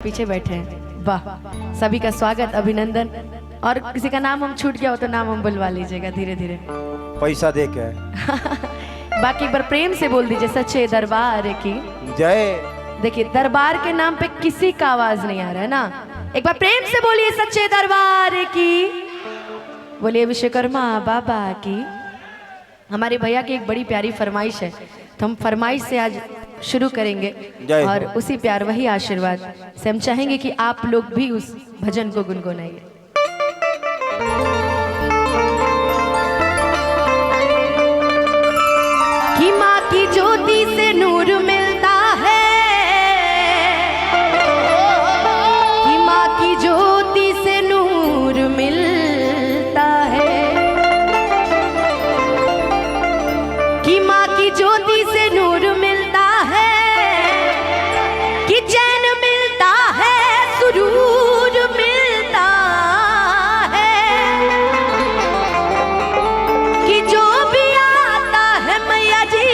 पीछे बैठे हैं। वाह, सभी का स्वागत, अभिनंदन। और किसी का नाम हम छूट गया हो तो नाम हम बुलवा लीजिएगा धीरे धीरे, पैसा दे के। बाकी एक बार प्रेम से बोल दीजिए सच्चे दरबार की जय। देखिए दरबार के नाम पे किसी का आवाज नहीं आ रहा है ना, एक बार प्रेम से बोलिए सच्चे दरबार की, बोलिए विश्वकर्मा बाबा की। हमारे भैया की एक बड़ी प्यारी फरमाइश है, तो हम फरमाइश से आज शुरू करेंगे और उसी प्यार वही आशीर्वाद से हम चाहेंगे कि आप लोग भी उस भजन को गुनगुनाइए। कि माँ की ज्योति से नूर मिलता है, कि माँ की ज्योति से नूर मिलता है, कि माँ की ज्योति से नूर मिलता है, कि चैन मिलता है, सुरूर मिलता है, कि जो भी आता है मैया जी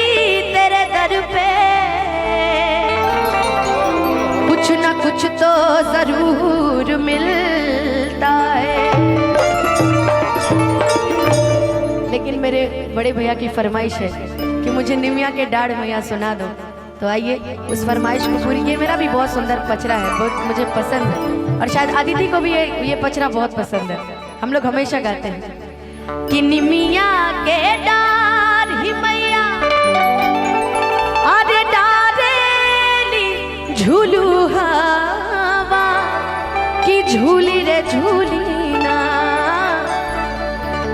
तेरे दर पे कुछ ना कुछ तो जरूर मिलता है। लेकिन मेरे बड़े भैया की फरमाइश है कि मुझे निमिया के डाढ़ मैया सुना दो, तो आइए उस फरमाइश को पूरी। ये मेरा भी बहुत सुंदर पचरा है, बहुत मुझे पसंद है, और शायद आदिति को भी ये पचरा बहुत पसंद है, हम लोग हमेशा गाते हैं कि निमिया के डाढ़ ही मैया अरे डारेली झूलू हवा की झूली रे झूली ना,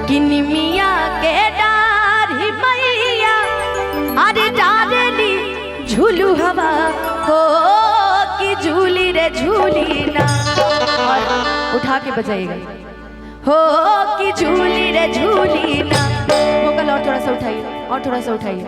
कि निमिया के डाढ़ ही मैया अरे डारेली झूलू हवा हो कि झूली रे झूली ना, और उठा के बजाइएगा हो कि झूली रे झूली ना। वोकल और थोड़ा सा उठाइए, और थोड़ा सा उठाइए,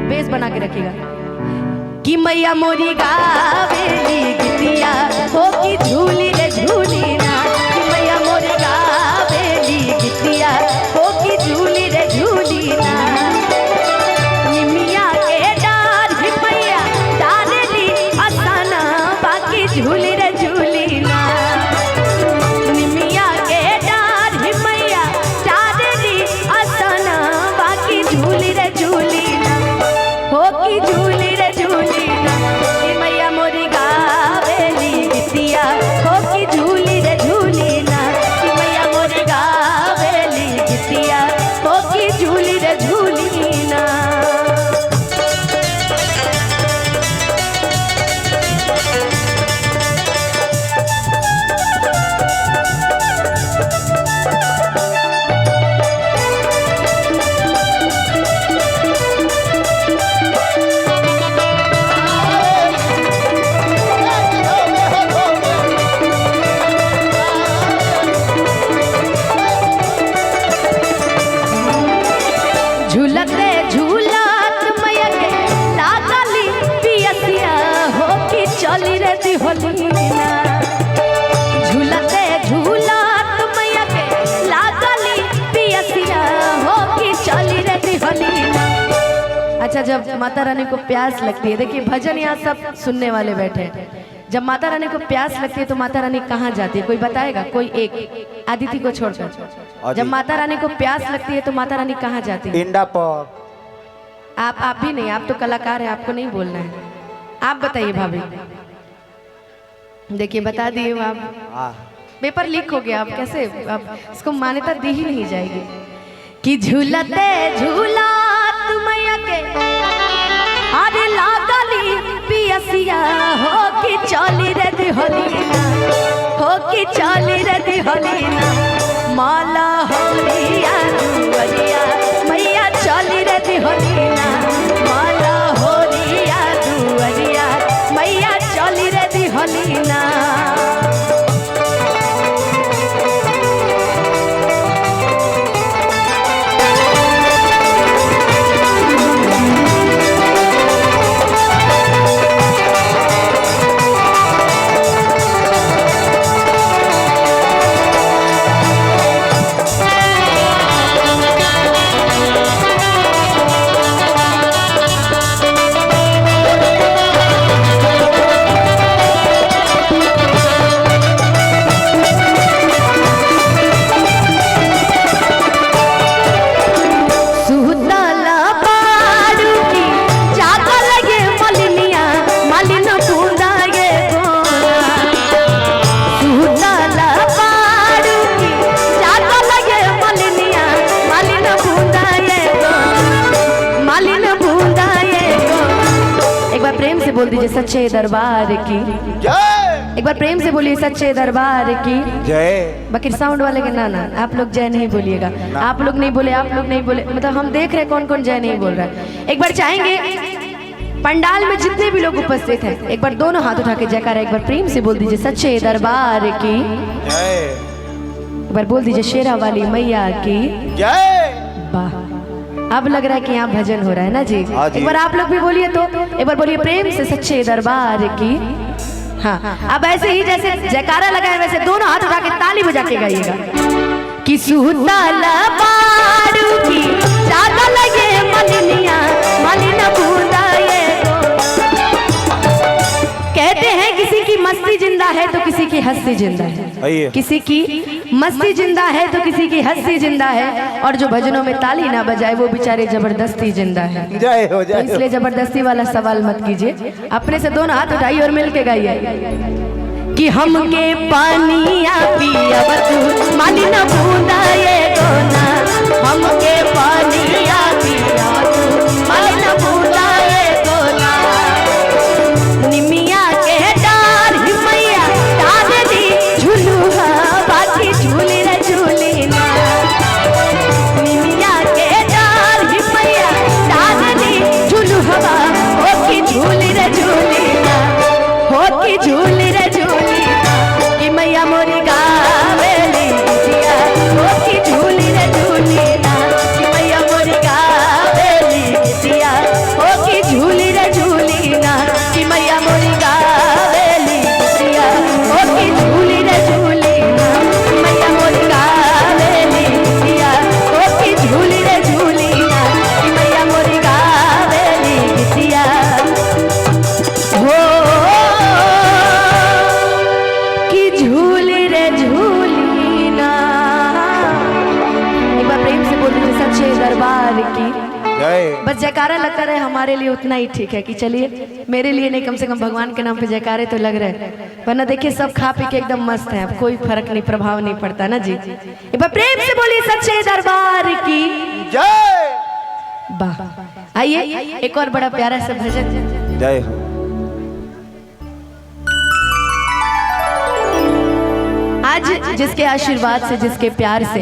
बेस बना के रखिएगा। कि मैया मोरी गावेली गितिया हो कि झूली रे झूली ना, कि मैया मोरी गावेली गितिया हो कि झूली रे झूली ना। झूली रे झूली ना, निमिया के डाढ़ ही मैया डारेली असाना बाकी झूली रे झूली ना, हो की झूली रे झूली ना, कि मैया मोरी गावेली गितिया हो की झूली रे झूली ना, कि मैया मोरी गावेली गितिया हो की झूली रे झूली ना। झूलते झूलत मैया के लागली पियसिया हो कि चली रे दिहोली ना, झूलते झूलत मैया के लागली पियसिया हो कि चली रे दिहोली ना। अच्छा, जब माता रानी को प्यास लगती है, देखिए भजन यहाँ सब सुनने वाले बैठे हैं, जब माता रानी को प्यास लगती है तो माता रानी कहाँ जाती है, कोई बताएगा? कोई एक, आदिति को छोड़कर, जब माता रानी को प्यास लगती है तो माता रानी कहाँ जाती है? इंडा पर। आप भी नहीं, आप तो कलाकार हैं, आपको नहीं बोलना है, आप बताइए भाभी। देखिए बता दिए आप, पेपर लीक हो गया, आप कैसे, अब इसको मान्यता दी ही नहीं जाएगी। कि झूलते झूलत मैया के अरे लागली पियसिया हो कि चली रे दिहोली ना, हो कि चली रे दिहोली ना, माला होलिया दुवरिया मैया चली रे दिहोली ना, माला होलिया दुवरिया मैया चली रे दिहोली ना। बोल दीजिए सच्चे दरबार की जय। एक बार प्रेम से बोलिए सच्चे दरबार की जय। बाकी साउंड वाले के ना आप लोग जय नहीं बोलिएगा। आप लोग नहीं बोले, आप लोग नहीं बोले, मतलब हम देख रहे कौन कौन जय नहीं बोल रहा है। एक बार चाहेंगे पंडाल में जितने भी लोग उपस्थित हैं एक बार दोनों हाथ उठा के जयकारा एक बार प्रेम से बोल दीजिए सच्चे दरबार की जय। एक बार बोल दीजिए शेरा वाली मैया की जय। वाह, अब लग रहा है कि यहाँ भजन हो रहा है ना जी। एक बार आप लोग भी बोलिए तो एक बार बोलिए प्रेम से सच्चे दरबार की। हाँ, अब ऐसे ही जैसे जयकारा लगाए वैसे दोनों हाथ उठा के ताली बजा के गाइएगा कि सुतल बारू की ज्यादा लगे मलिनिया मलिना बूंदाए। कहते हैं किसी की मस्ती जिंदा है तो किसी की हंसी जिंदा है, किसी की मस्ती जिंदा है तो किसी की हंसी जिंदा है, और जो भजनों में ताली ना बजाए वो बेचारे जबरदस्ती जिंदा है। जय हो जय। तो इसलिए जबरदस्ती वाला सवाल मत कीजिए, अपने से दोनों हाथ उठाइए और मिलके गाइए कि हमके पानिया पिया तू मालिना बूंदाए गोना, हमके पानिया पिया तू मालिना बूंदाए गोना। निमिया के डार हिमैया डाल दी झुलुहा बाकी झूली रे झूली ना। निमिया के डार हिमैया डाल दी झुलुहा हो की झूली रे झूली ना, हो की झूली रे झूली ना कि मैया मोरी गावेली बिटिया हो की झूली रे झूली ना कि मैया मोरी गावेली बिटिया हो की झूली रे झूली ना कि मैया मोरी गावेली बिटिया हो की झूली रे झूली ना कि मैया मोरी गावेली बिटिया हो की झूली रे झूली ना कि मैया मोरी गावेली बिटिया हो की झूली रे झूली ना। एक बार प्रेम से बोल दीजिए सच्चे दरबार की जय। बस जयकारा लगता रहे हमारे लिए उतना ही ठीक है कि चलिए मेरे लिए नहीं कम से कम भगवान के नाम पे जयकारे तो लग रहे हैं, वरना देखिए सब खा पी के एकदम मस्त है, अब कोई फर्क नहीं प्रभाव नहीं पड़ता ना जी। एक बार प्रेम से बोलिए सच्चे दरबार की जय। वाह, आइए एक और बड़ा प्यारा सा भजन। जय हो। आज जिसके आशीर्वाद से जिसके प्यार से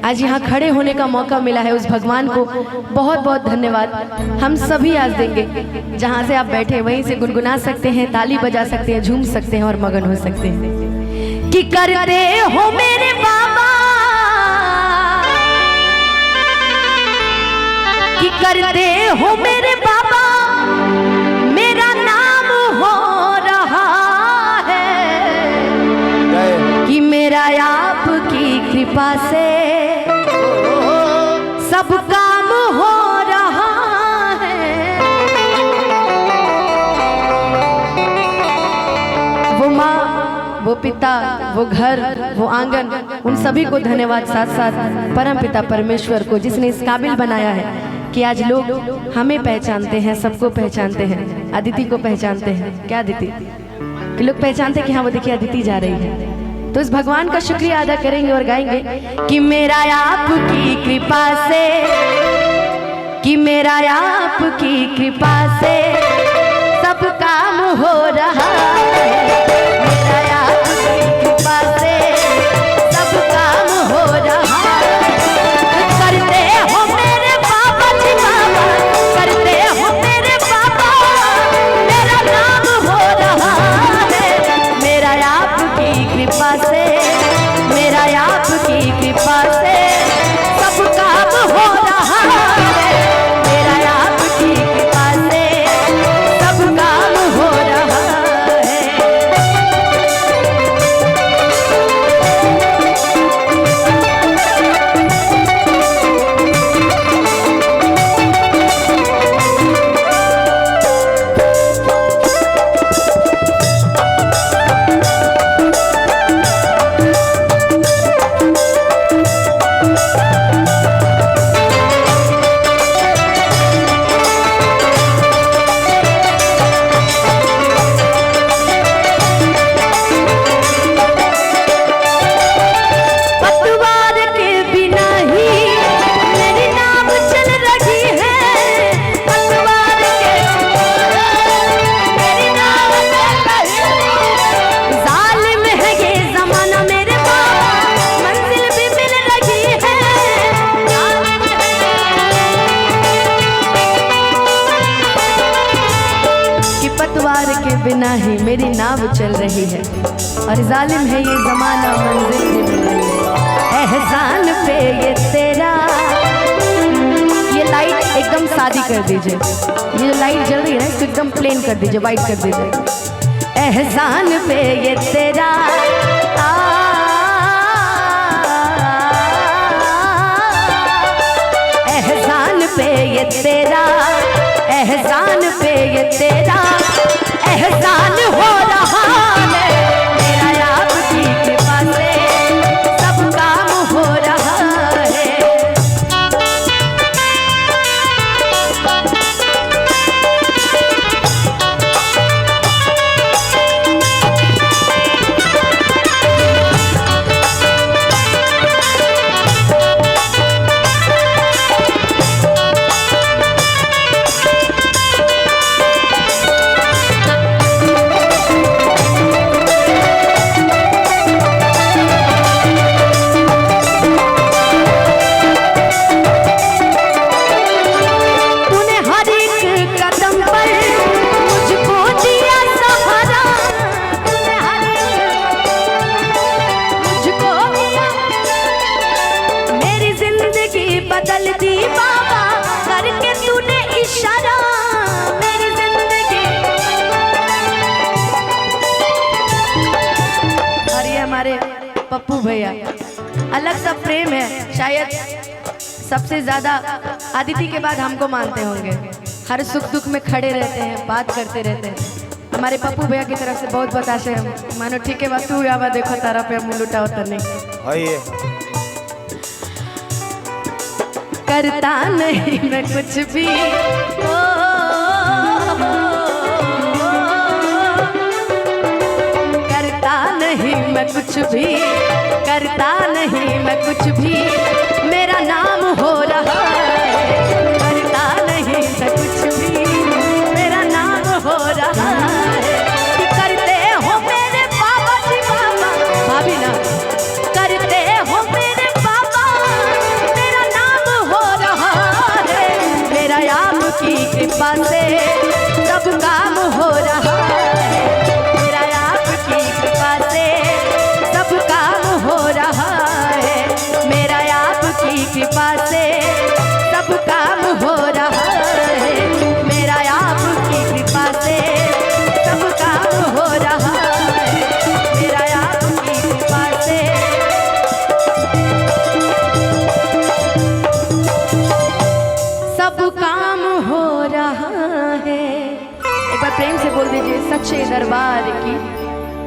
आज यहाँ खड़े होने का मौका मिला है उस भगवान को बहुत बहुत धन्यवाद हम सभी आज देंगे। जहाँ से आप बैठे वहीं से गुनगुना सकते हैं, ताली बजा सकते हैं, झूम सकते हैं और मगन हो सकते हैं कि करते हो मेरे बाबा, कि करते हो मेरे बाबा, मेरा नाम हो रहा कि मेरा आपकी कृपा से सब काम हो रहा है। वो माँ, वो पिता, वो घर, वो आंगन, उन सभी को धन्यवाद, साथ साथ परम पिता परमेश्वर को जिसने इस काबिल बनाया है कि आज लोग हमें पहचानते हैं, सबको पहचानते हैं, अदिति को पहचानते हैं। क्या अदिति कि लोग पहचानते हैं कि हाँ वो देखिए अदिति जा रही है। तो इस भगवान का शुक्रिया अदा करेंगे और गाएंगे कि मेरा आपकी कृपा से, कि मेरा आपकी कृपा से सब काम हो रहा है। मेरा आपकी कृपा से सब काम हो रहा है। करते हो मेरे बाबा जी बाबा, करते हो मेरे बाबा, मेरा नाम हो रहा है। मेरा आपकी कृपा से, मेरा आपकी कृपा से सब काम हो रहा है। मेरा आपकी कृपा से सब काम हो रहा है। मेरी नाव चल रही है और जालिम है ये जमाना मंजिल भी मिल रही है। एहसान पे ये तेरा, ये लाइट एकदम सादी कर दीजिए, ये जो लाइट जल रही है ना इसको एकदम प्लेन कर दीजिए, वाइट कर दीजिए। एहसान पे ये तेरा एहसान पे ये तेरा, एहसान पे ये तेरा एहसान हो रहा है मेरा आपकी कृपा से सब काम हो रहा है। बदल दी बाबा करके तूने इशारा मेरी जिंदगी। और ये हमारे पप्पू भैया, अलग सा प्रेम है, शायद सबसे ज्यादा आदिति के बाद हमको मानते होंगे, हर सुख दुख में खड़े रहते हैं, बात करते रहते हैं। हमारे पप्पू भैया की तरफ से बहुत बहुत आशा है, मानो ठीक है बात तू आवा देखो तारा पे मुँह लुटा होता नहीं करता नहीं मैं कुछ भी करता नहीं मैं कुछ भी, करता नहीं मैं कुछ भी मेरा नाम हो रहा है। करता नहीं मैं कुछ भी मेरा नाम हो रहा है। करते हो मेरे बाबा जी बाबा भाभी ना, करते हो मेरे बाबा मेरा नाम हो रहा है। मेरा आपकी कृपा से सब काम हो रहा है। मेरा आपकी कृपा से सब काम हो रहा है। मेरा आपकी कृपा से सब काम हो रहा है। मेरा आपकी कृपा से सब काम हो रहा है। मेरा आपकी कृपा से सब काम हो रहा है। एक बार प्रेम से बोल दीजिए सच्चे दरबार की।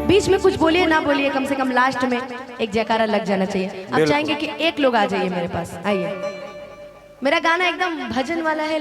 बीच में कुछ बोलिए ना बोलिए, कम से कम लास्ट में एक जयकारा लग जाना चाहिए। अब चाहेंगे कि एक लोग आ जाइए मेरे पास, आइए। मेरा गाना एकदम भजन वाला है।